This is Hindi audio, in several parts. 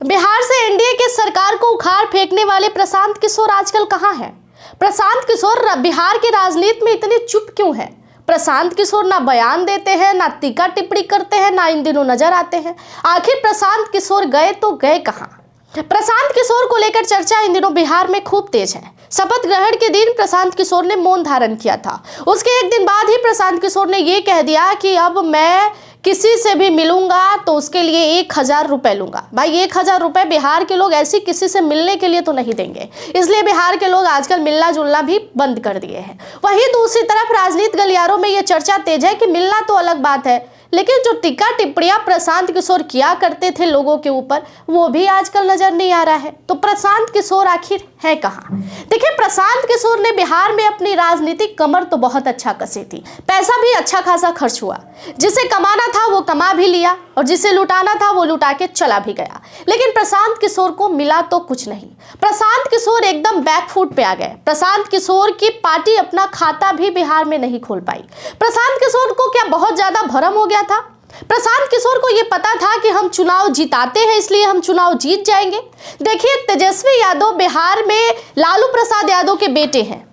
बिहार से एनडीए की सरकार को उखाड़ फेंकने वाले प्रशांत किशोर आजकल कहां हैं? प्रशांत किशोर बिहार की राजनीति में इतने चुप क्यों हैं? प्रशांत किशोर ना बयान देते हैं, ना टीका टिप्पणी करते हैं, ना इन दिनों नजर आते हैं। आखिर प्रशांत किशोर गए तो गए कहां? प्रशांत किशोर को लेकर चर्चा इन दिनों बिहार में खूब तेज है। शपथ ग्रहण के दिन प्रशांत किशोर ने मौन धारण किया था। उसके एक दिन बाद ही प्रशांत किशोर ने यह कह दिया कि अब मैं किसी से भी मिलूंगा तो उसके लिए 1000 रुपए लूंगा। भाई 1000 रुपए बिहार के लोग ऐसी किसी से मिलने के लिए तो नहीं देंगे, इसलिए बिहार के लोग आजकल मिलना जुलना भी बंद कर दिए हैं। वहीं दूसरी तरफ राजनीति गलियारों में यह चर्चा तेज है कि मिलना तो अलग बात है, लेकिन जो टीका टिप्पणियां प्रशांत किशोर किया करते थे लोगों के ऊपर, वो भी आजकल नजर नहीं आ रहा है। तो प्रशांत किशोर आखिर है कहां? देखिए, प्रशांत किशोर ने बिहार में अपनी राजनीतिक कमर तो बहुत अच्छा कसी थी। पैसा भी अच्छा खासा खर्च हुआ, जिसे कमाना था वो कमा भी लिया और जिसे लुटाना था वो लुटा के चला भी गया। लेकिन प्रशांत किशोर को मिला तो कुछ नहीं। प्रशांत किशोर एकदम बैकफुट पे आ गए। प्रशांत किशोर की पार्टी अपना खाता भी बिहार में नहीं खोल पाई। प्रशांत किशोर को क्या बहुत ज्यादा भरम हो गया था? प्रशांत किशोर को यह पता था कि हम चुनाव जिताते हैं इसलिए हम चुनाव जीत जाएंगे। देखिए, तेजस्वी यादव बिहार में लालू प्रसाद यादव के बेटे हैं।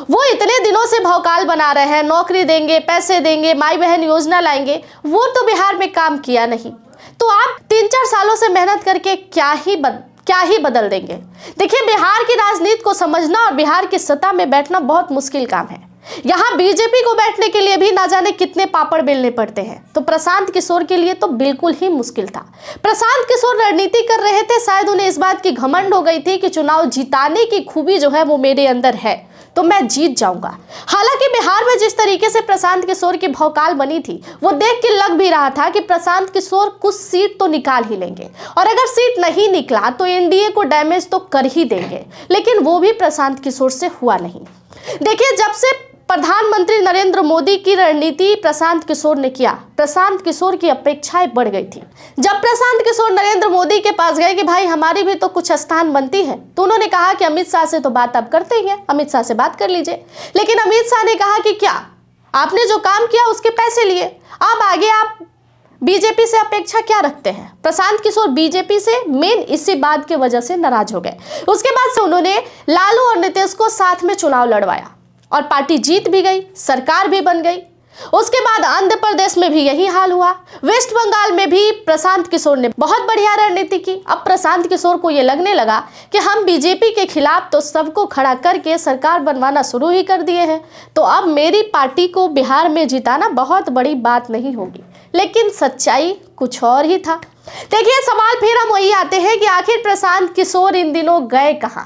वो इतने दिनों से भौकाल बना रहे हैं, नौकरी देंगे, पैसे देंगे, माई बहन योजना लाएंगे। वो तो बिहार में काम किया नहीं, तो आप 3-4 सालों से मेहनत करके क्या ही बदल देंगे? देखिए, बिहार की राजनीति को समझना और बिहार की सत्ता में बैठना बहुत मुश्किल काम है। यहाँ बीजेपी को बैठने के लिए भी ना जाने कितने पापड़ बेलने पड़ते हैं, तो प्रशांत किशोर के लिए तो बिल्कुल ही मुश्किल था। प्रशांत किशोर रणनीति कर रहे थे, शायद उन्हें इस बात की घमंड हो गई थी कि चुनाव जिताने की खूबी जो है वो मेरे अंदर है, तो मैं जीत जाऊंगा। हालांकि बिहार में जिस तरीके से प्रशांत किशोर की भौकाल बनी थी, वो देख के लग भी रहा था कि प्रशांत किशोर कुछ सीट तो निकाल ही लेंगे, और अगर सीट नहीं निकला तो एनडीए को डैमेज तो कर ही देंगे। लेकिन वो भी प्रशांत किशोर से हुआ नहीं। देखिए, जब से प्रधानमंत्री नरेंद्र मोदी की रणनीति प्रशांत किशोर ने किया, प्रशांत किशोर की अपेक्षाएं बढ़ गई थी। जब प्रशांत किशोर नरेंद्र मोदी के पास गए कि भाई हमारी भी तो कुछ स्थान बनती है, तो उन्होंने कहा कि अमित शाह से तो बात आप करते ही हैं, अमित शाह से बात कर लीजिए। लेकिन अमित शाह ने कहा कि क्या आपने जो काम किया उसके पैसे लिए, अब आगे आप बीजेपी से अपेक्षा क्या रखते हैं? प्रशांत किशोर बीजेपी से मेन इसी बात की वजह से नाराज हो गए। उसके बाद से उन्होंने लालू और नीतीश को साथ में चुनाव लड़वाया और पार्टी जीत भी गई, सरकार भी बन गई। उसके बाद आंध्र प्रदेश में भी यही हाल हुआ। वेस्ट बंगाल में भी प्रशांत किशोर ने बहुत बढ़िया रणनीति की। अब प्रशांत किशोर को यह लगने लगा कि हम बीजेपी के खिलाफ तो सबको खड़ा करके सरकार बनवाना शुरू ही कर दिए हैं, तो अब मेरी पार्टी को बिहार में जिताना बहुत बड़ी बात नहीं होगी। लेकिन सच्चाई कुछ और ही था। देखिए, सवाल फिर हम वही आते हैं कि आखिर प्रशांत किशोर इन दिनों गए कहां?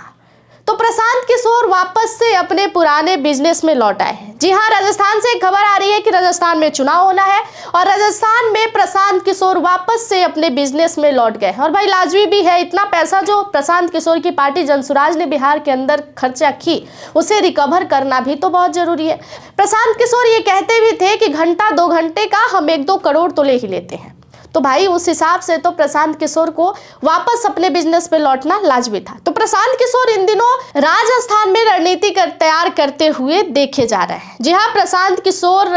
तो प्रशांत किशोर वापस से अपने पुराने बिजनेस में लौट आए हैं। जी हाँ, राजस्थान से खबर आ रही है कि राजस्थान में चुनाव होना है और राजस्थान में प्रशांत किशोर वापस से अपने बिजनेस में लौट गए हैं। और भाई लाजमी भी है, इतना पैसा जो प्रशांत किशोर की पार्टी जनसुराज ने बिहार के अंदर खर्चा की, उसे रिकवर करना भी तो बहुत जरूरी है। प्रशांत किशोर ये कहते भी थे कि घंटा 2 घंटे का हम 1-2 करोड़ तो ले ही लेते हैं। तो भाई उस हिसाब से तो प्रशांत किशोर को वापस अपने बिजनेस पे लौटना लाजमी था। तो प्रशांत किशोर इन दिनों राजस्थान में रणनीति तैयार करते हुए देखे जा रहे हैं। जी हाँ, प्रशांत किशोर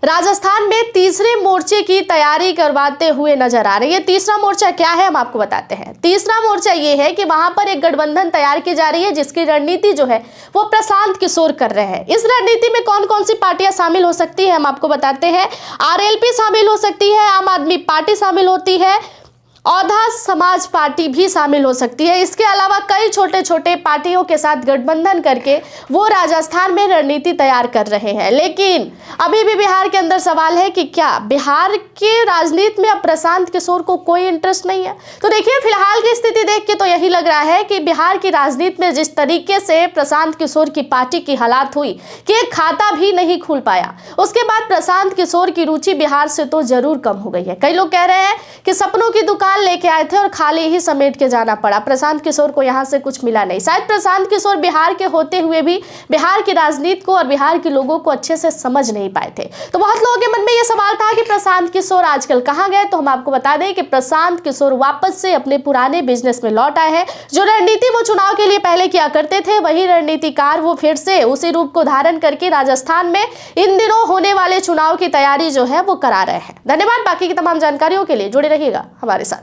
राजस्थान में तीसरे मोर्चे की तैयारी करवाते हुए नजर आ रही है। तीसरा मोर्चा क्या है हम आपको बताते हैं। तीसरा मोर्चा ये है कि वहां पर एक गठबंधन तैयार की जा रही है, जिसकी रणनीति जो है वो प्रशांत किशोर कर रहे हैं। इस रणनीति में कौन कौन सी पार्टियां शामिल हो सकती है हम आपको बताते हैं। आरएलपी शामिल हो सकती है, आम आदमी पार्टी शामिल होती है, औधा समाज पार्टी भी शामिल हो सकती है। इसके अलावा कई छोटे छोटे पार्टियों के साथ गठबंधन करके वो राजस्थान में रणनीति तैयार कर रहे हैं। लेकिन अभी भी बिहार के अंदर सवाल है कि क्या बिहार के राजनीति में अब प्रशांत किशोर को कोई इंटरेस्ट नहीं है? तो देखिए, फिलहाल की स्थिति देख के तो यही लग रहा है कि बिहार की राजनीति में जिस तरीके से प्रशांत किशोर की पार्टी की हालात हुई कि एक खाता भी नहीं खुल पाया, उसके बाद प्रशांत किशोर की रुचि बिहार से तो जरूर कम हो गई है। कई लोग कह रहे हैं कि सपनों की दुकान लेके आए थे और खाली ही समेट के जाना पड़ा। प्रशांत किशोर को यहां से कुछ मिला नहीं। शायद प्रशांत किशोर बिहार के होते हुए भी बिहार की राजनीति को और बिहार के लोगों को अच्छे से समझ नहीं पाए थे। तो बहुत लोगों के मन में यह सवाल था कि प्रशांत किशोर आजकल कहां गए। तो हम आपको बता दें कि प्रशांत किशोर वापस से अपने पुराने बिजनेस में लौट आए हैं। जो रणनीति वो चुनाव के लिए पहले किया करते थे, वही रणनीतिकार वो फिर से उसी रूप को धारण करके राजस्थान में इन दिनों होने वाले चुनाव की तैयारी जो है वो करा रहे हैं। धन्यवाद। बाकी की तमाम जानकारियों के लिए जुड़े रहिएगा हमारे साथ।